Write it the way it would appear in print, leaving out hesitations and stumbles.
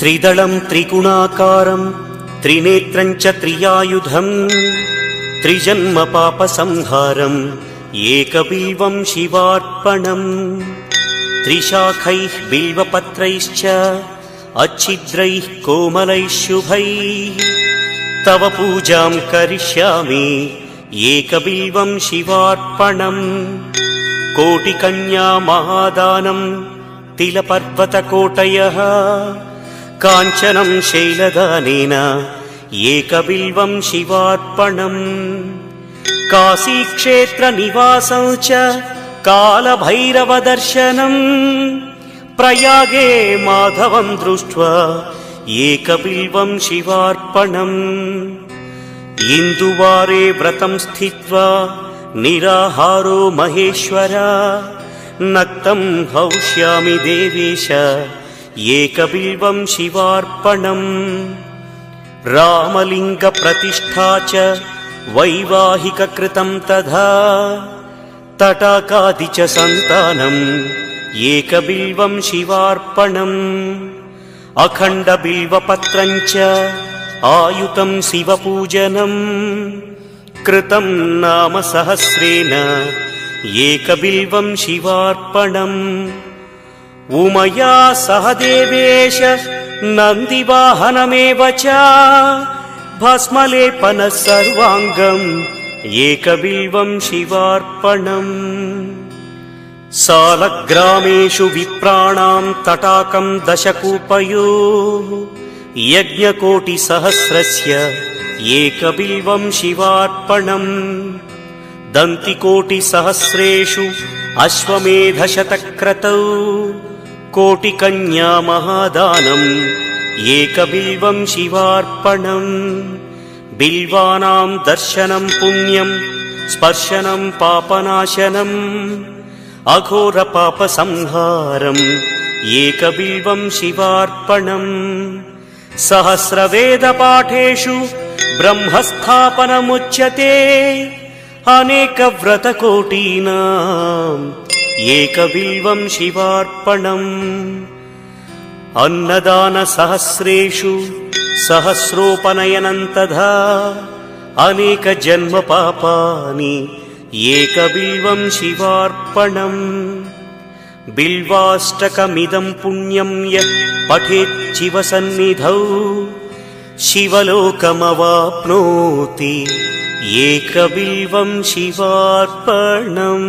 त्रिदलं त्रिगुणाकारं त्रिनेत्रं च त्रियायुधं त्रिजन्म पापसंहारम् एकबिल्वं शिवार्पणम् त्रिशाखैः बिल्वपत्रैश्च अच्छिद्रैः कोमलैः शुभैः तव पूजां करिष्यामि एकबिल्वं शिवार्पणम् कोटिकन्या महादानं तिलपर्वतकोटयः काञ्चनं शैलदानेन एकबिल्वं शिवार्पणम् काशीक्षेत्रनिवासं च कालभैरवदर्शनम् प्रयागे माधवं दृष्ट्वा एकबिल्वं शिवार्पणम् इन्दुवारे व्रतं स्थित्वा निराहारो महेश्वर नक्तं हौष्यामि देवेश एकबिल्वं शिवार्पणम् रामलिङ्गप्रतिष्ठा च वैवाहिककृतं तथा तटाकादि च सन्तानम् एकबिल्वं शिवार्पणम् अखण्डबिल्वपत्रं च आयुतं शिवपूजनम् कृतं नाम सहस्रेण एकबिल्वं शिवार्पणम् उमया सह देवेश नन्दिवाहनमेव च भस्मलेपनः सर्वाङ्गम् एकबिल्वं शिवार्पणम् सालग्रामेषु विप्राणां तटाकं दशकूपयोः यज्ञकोटिसहस्रस्य एकबिल्वं शिवार्पणम् दन्तिकोटिसहस्रेषु अश्वमेधशतक्रतौ कोटिकन्या महादानम् एकबिल्वं शिवार्पणम् बिल्वानां दर्शनं पुण्यं स्पर्शनं पापनाशनम् अघोरपापसंहारम् एकबिल्वं शिवार्पणम् सहस्रवेदपाठेषु ब्रह्मस्थापनमुच्यते अनेकव्रतकोटीनाम् एकबिल्वं शिवार्पणम् अन्नदानसहस्रेषु सहस्रोपनयनं तथा अनेकजन्मपापानि एकबिल्वं शिवार्पणम् बिल्वाष्टकमिदं पुण्यं यः पठेत् शिवसन्निधौ शिवलोकमवाप्नोति एकबिल्वं शिवार्पणम्।